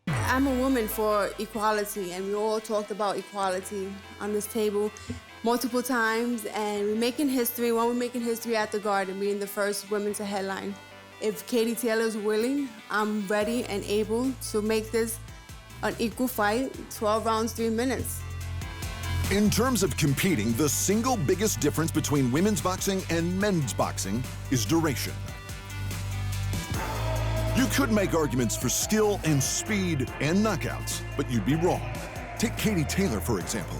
I'm a woman for equality, and we all talked about equality on this table multiple times, and we're making history. We're making history at the Garden, being the first women to headline. If Katie Taylor's willing, I'm ready and able to make this an equal fight, 12 rounds, 3 minutes. In terms of competing, the single biggest difference between women's boxing and men's boxing is duration. You could make arguments for skill and speed and knockouts, but you'd be wrong. Take Katie Taylor, for example.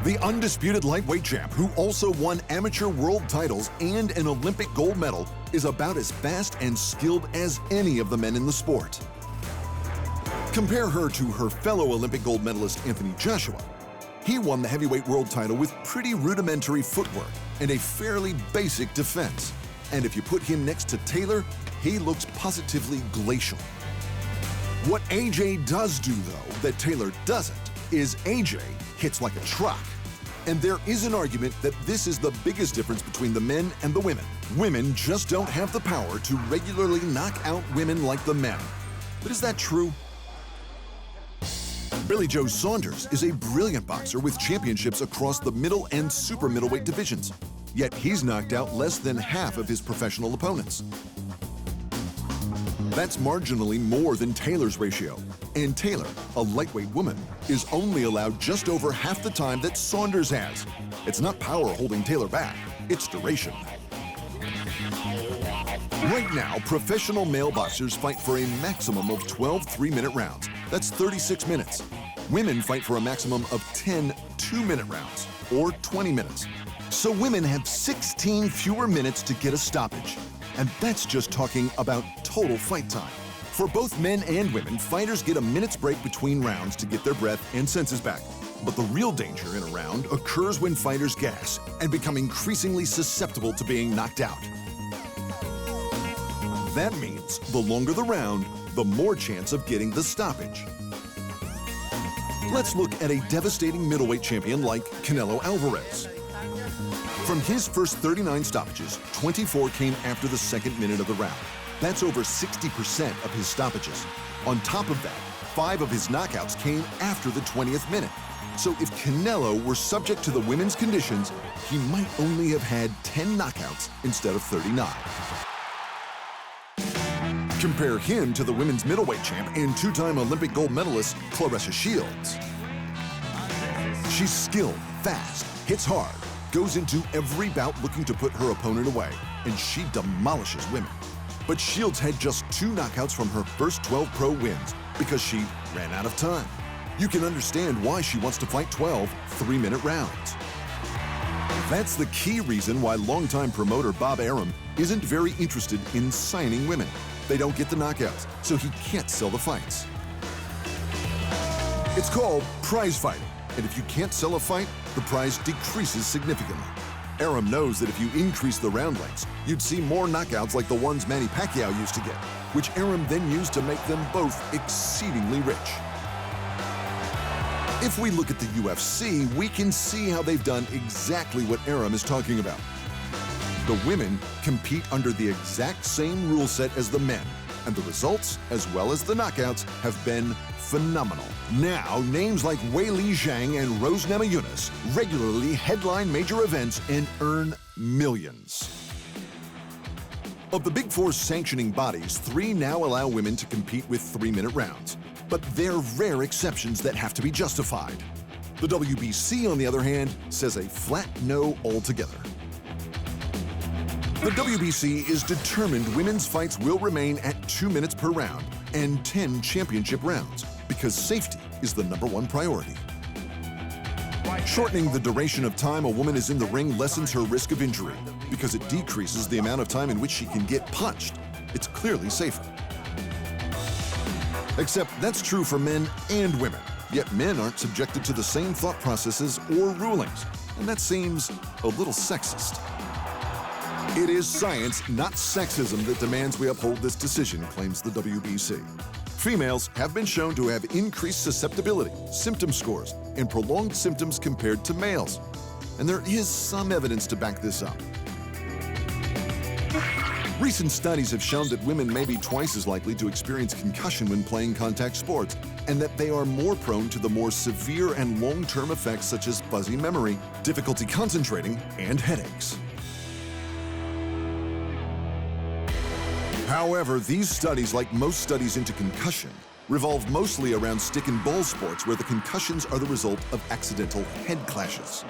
The undisputed lightweight champ, who also won amateur world titles and an Olympic gold medal, is about as fast and skilled as any of the men in the sport. Compare her to her fellow Olympic gold medalist Anthony Joshua. He won the heavyweight world title with pretty rudimentary footwork and a fairly basic defense. And if you put him next to Taylor, he looks positively glacial. What AJ does do, though, that Taylor doesn't, is AJ hits like a truck. And there is an argument that this is the biggest difference between the men and the women. Women just don't have the power to regularly knock out women like the men. But is that true? Billy Joe Saunders is a brilliant boxer with championships across the middle and super middleweight divisions. Yet he's knocked out less than half of his professional opponents. That's marginally more than Taylor's ratio. And Taylor, a lightweight woman, is only allowed just over half the time that Saunders has. It's not power holding Taylor back, it's duration. Right now, professional male boxers fight for a maximum of 12 3-minute rounds. That's 36 minutes. Women fight for a maximum of 10 2-minute rounds, or 20 minutes. So women have 16 fewer minutes to get a stoppage. And that's just talking about total fight time. For both men and women, fighters get a minute's break between rounds to get their breath and senses back. But the real danger in a round occurs when fighters gas and become increasingly susceptible to being knocked out. That means the longer the round, the more chance of getting the stoppage. Let's look at a devastating middleweight champion like Canelo Alvarez. From his first 39 stoppages, 24 came after the second minute of the round. That's over 60% of his stoppages. On top of that, 5 of his knockouts came after the 20th minute. So if Canelo were subject to the women's conditions, he might only have had 10 knockouts instead of 39. Compare him to the women's middleweight champ and 2-time Olympic gold medalist Clarissa Shields. She's skilled, fast, hits hard, goes into every bout looking to put her opponent away, and she demolishes women. But Shields had just 2 knockouts from her first 12 pro wins because she ran out of time. You can understand why she wants to fight 12 3-minute rounds. That's the key reason why longtime promoter Bob Arum isn't very interested in signing women. They don't get the knockouts, so he can't sell the fights. It's called prize fighting, and if you can't sell a fight, the prize decreases significantly. Arum knows that if you increase the round lengths, you'd see more knockouts like the ones Manny Pacquiao used to get, which Arum then used to make them both exceedingly rich. If we look at the UFC, we can see how they've done exactly what Arum is talking about. The women compete under the exact same rule set as the men, and the results, as well as the knockouts, have been phenomenal. Now, names like Weili Zhang and Rose Namajunas regularly headline major events and earn millions. Of the Big Four sanctioning bodies, 3 now allow women to compete with 3-minute rounds. But they're rare exceptions that have to be justified. The WBC, on the other hand, says a flat no altogether. The WBC is determined women's fights will remain at 2 minutes per round and 10 championship rounds because safety is the #1 priority. Shortening the duration of time a woman is in the ring lessens her risk of injury because it decreases the amount of time in which she can get punched. It's clearly safer. Except that's true for men and women, yet men aren't subjected to the same thought processes or rulings, and that seems a little sexist. It is science, not sexism, that demands we uphold this decision, claims the WBC. Females have been shown to have increased susceptibility, symptom scores, and prolonged symptoms compared to males. And there is some evidence to back this up. Recent studies have shown that women may be twice as likely to experience concussion when playing contact sports, and that they are more prone to the more severe and long-term effects such as fuzzy memory, difficulty concentrating, and headaches. However, these studies, like most studies into concussion, revolve mostly around stick and ball sports where the concussions are the result of accidental head clashes.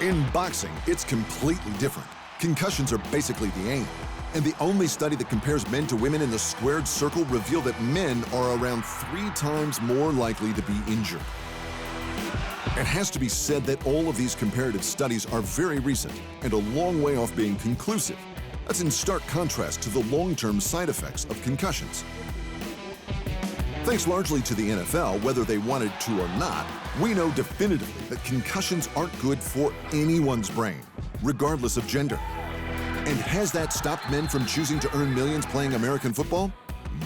In boxing, it's completely different. Concussions are basically the aim. And the only study that compares men to women in the squared circle revealed that men are around 3 times more likely to be injured. It has to be said that all of these comparative studies are very recent and a long way off being conclusive. That's in stark contrast to the long-term side effects of concussions. Thanks largely to the NFL, whether they wanted to or not, we know definitively that concussions aren't good for anyone's brain, regardless of gender. And has that stopped men from choosing to earn millions playing American football?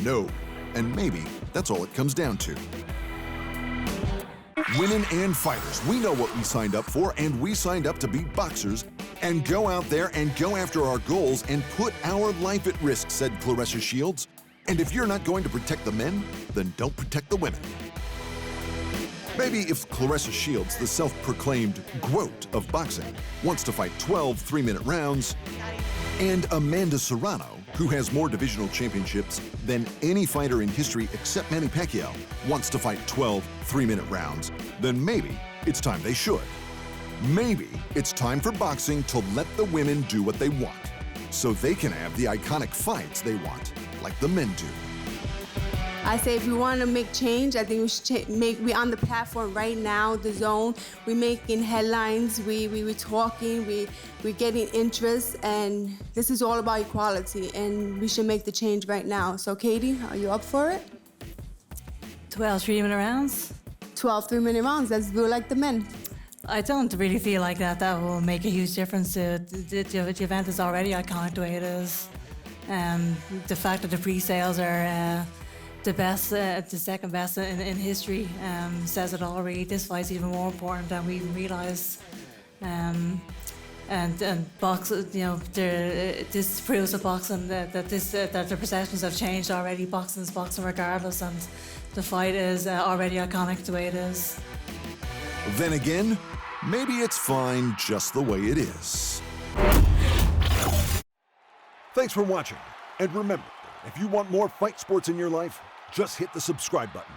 No. And maybe that's all it comes down to. Women and fighters, we know what we signed up for, and we signed up to be boxers and go out there and go after our goals and put our life at risk, said Clarissa Shields. And if you're not going to protect the men, then don't protect the women. Maybe if Clarissa Shields, the self-proclaimed GWOAT of boxing, wants to fight 12 3-minute rounds, and Amanda Serrano, who has more divisional championships than any fighter in history except Manny Pacquiao, wants to fight 12 3-minute rounds, then maybe it's time they should. Maybe it's time for boxing to let the women do what they want, so they can have the iconic fights they want, like the men do. I say if we want to make change, I think we should we're on the platform right now, the zone. We're making headlines, we're talking, we're getting interest, and this is all about equality, and we should make the change right now. So Katie, are you up for it? 12 3-minute rounds? 12 3-minute rounds, let's do it like the men. I don't really feel like that will make a huge difference. The event is already iconic the way it is. The fact that the pre-sales are the second best in history says it all really. This fight's even more important than we even realised. And boxing, this proves that boxing that the perceptions have changed already. Boxing is boxing regardless, and the fight is already iconic the way it is. Then again, maybe it's fine just the way it is. Thanks for watching, and remember, if you want more fight sports in your life, just hit the subscribe button.